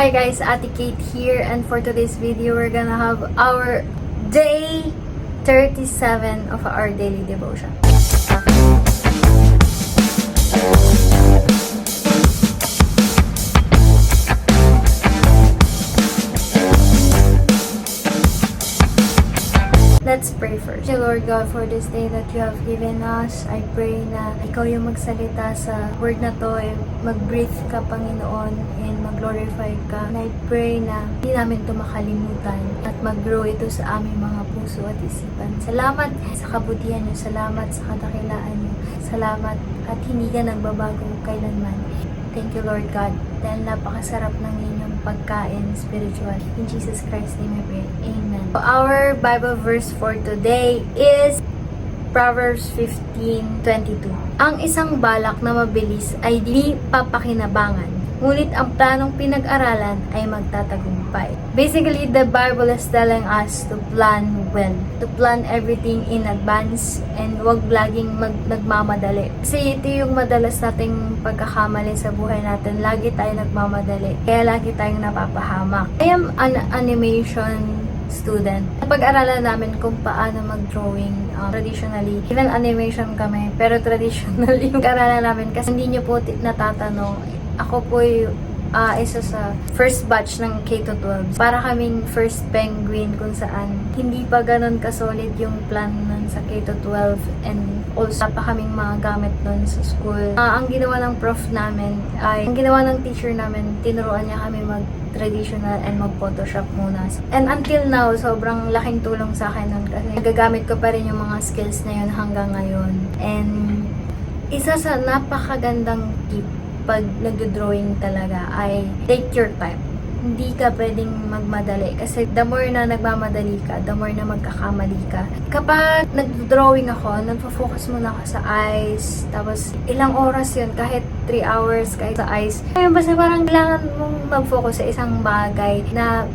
Hi guys, Ate Kate here, and for today's video, we're gonna have our day 37 of our daily devotion. Let's pray first. Lord God, for this day that you have given us, I pray na ikaw yung magsalita sa word na to, mag-breathe ka, Panginoon, and mag-glorify ka. And I pray na hindi namin ito makalimutan at mag-grow ito sa aming mga puso at isipan. Salamat sa kabutihan niyo, salamat sa kadakilaan niyo, salamat at hindi ka nagbabago kailanman. Thank you, Lord God, dahil napakasarap ng inyong pagkain spiritual. In Jesus Christ's name I pray. Amen. So our Bible verse for today is Proverbs 15:22. Ang isang balak na mabilis ay di papakinabangan, ngunit ang planong pinag-aralan ay magtatagumpay. Basically, the Bible is telling us to plan well, to plan everything in advance, and wag laging nagmamadali. Kasi ito yung madalas nating pagkakamali sa buhay natin. Lagi tayo nagmamadali, kaya lagi tayong napapahamak. I am an animation student. Pag-aralan namin kung paano mag-drawing traditionally. Even animation kami, pero traditionally yung pag-aralan namin kasi hindi nyo po natatanong. Ako po yung isa sa first batch ng K-12. Para kaming first penguin kung saan hindi pa ganun kasolid yung plan nun sa K-12, and also pa kaming mga gamit nun sa school. Ang ginawa ng prof namin ay, ang ginawa ng teacher namin, tinuruan niya kami mag-traditional and mag-photoshop muna. And until now, sobrang laking tulong sa akin nun kasi nagagamit ko pa rin yung mga skills na yun hanggang ngayon. And isa sa napakagandang tip pag nagdo-drawing talaga ay take your time. Hindi ka pwedeng magmadali kasi the more na nagmamadali ka, the more na magkakamali ka. Kapag nagdo-drawing ako, nagfo-focus muna ako sa eyes, tapos ilang oras yun, kahit 3 hours, kahit sa eyes. Kaya basta parang kailangan mong mag-focus sa isang bagay na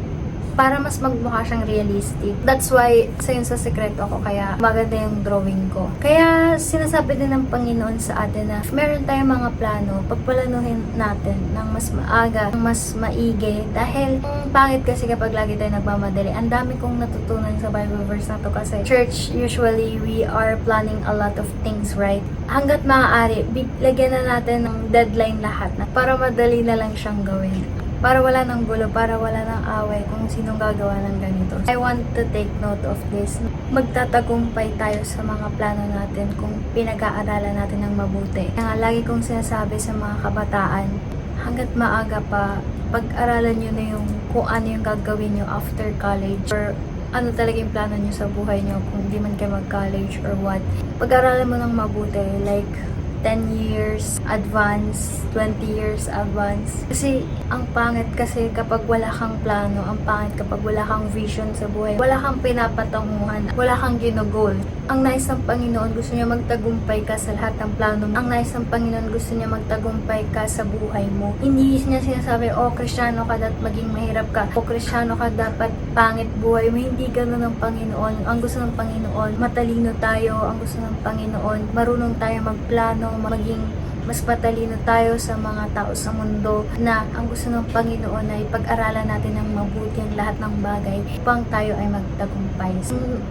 para mas magmukha siyang realistic. That's why, sa yun sa sekreto ko, kaya maganda yung drawing ko. Kaya sinasabi din ng Panginoon sa atin na meron tayong mga plano, pagplanuhin natin ng mas maaga, ng mas maigi. Dahil pangit kasi kapag lagi tayo nagmamadali. Ang dami kong natutunan sa Bible verse na to kasi church, usually we are planning a lot of things, right? Hanggat maaari, lagyan na natin ng deadline lahat na para madali na lang siyang gawin. Para wala ng gulo, para wala ng away kung sinong gagawa ng ganito. I want to take note of this. Magtatagumpay tayo sa mga plano natin kung pinag-aaralan natin ng mabuti. Kaya lagi kong sinasabi sa mga kabataan, hanggat maaga pa, pag-aralan nyo na yung kung ano yung gagawin nyo after college, or ano talaga yung plano nyo sa buhay nyo kung di man kayo mag-college or what. Pag-aralan mo ng mabuti, like 10 years advance, 20 years advance. Kasi ang pangit kasi kapag wala kang plano, ang pangit kapag wala kang vision sa buhay, wala kang pinapatunguhan, wala kang ginogol. Ang nais ng Panginoon, gusto niya magtagumpay ka sa lahat ng plano mo. Ang nais ng Panginoon, gusto niya magtagumpay ka sa buhay mo. Hindi niya sinasabi, Kristyano ka, dapat maging mahirap ka. Kristyano ka, dapat pangit buhay mo. Hindi ganun ng Panginoon. Ang gusto ng Panginoon, matalino tayo. Ang gusto ng Panginoon, marunong tayo magplano, maging mas matalino tayo sa mga tao sa mundo, na ang gusto ng Panginoon ay pag-aralan natin ng mabuti ang lahat ng bagay upang tayo ay magtagumpay.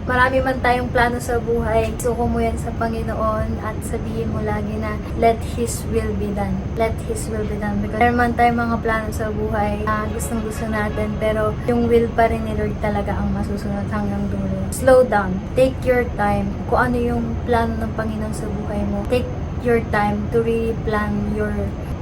Marami man tayong plano sa buhay, suko mo yan sa Panginoon at sabihin mo lagi na let His will be done. Let His will be done. Because meron man tayong mga plano sa buhay, gustong gusto natin, pero yung will pa rin ni Lord talaga ang masusunod hanggang dulo. Slow down. Take your time. Kung ano yung plano ng Panginoon sa buhay mo, take your time to really plan your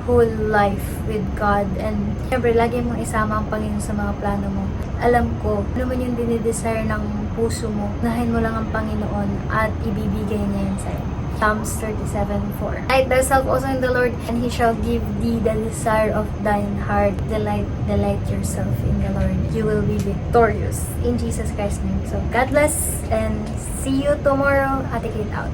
whole life with God. And syempre, lagi mong isama ang Panginoon sa mga plano mo. Alam ko, ano man yung dinidesire ng puso mo, unahin mo lang ang Panginoon at ibibigay niya yan sa'yo. Psalms 37:4. Delight thyself also in the Lord, and He shall give thee the desire of thine heart. Delight yourself in the Lord. You will be victorious. In Jesus Christ's name. So, God bless, and see you tomorrow. Ate Kate out.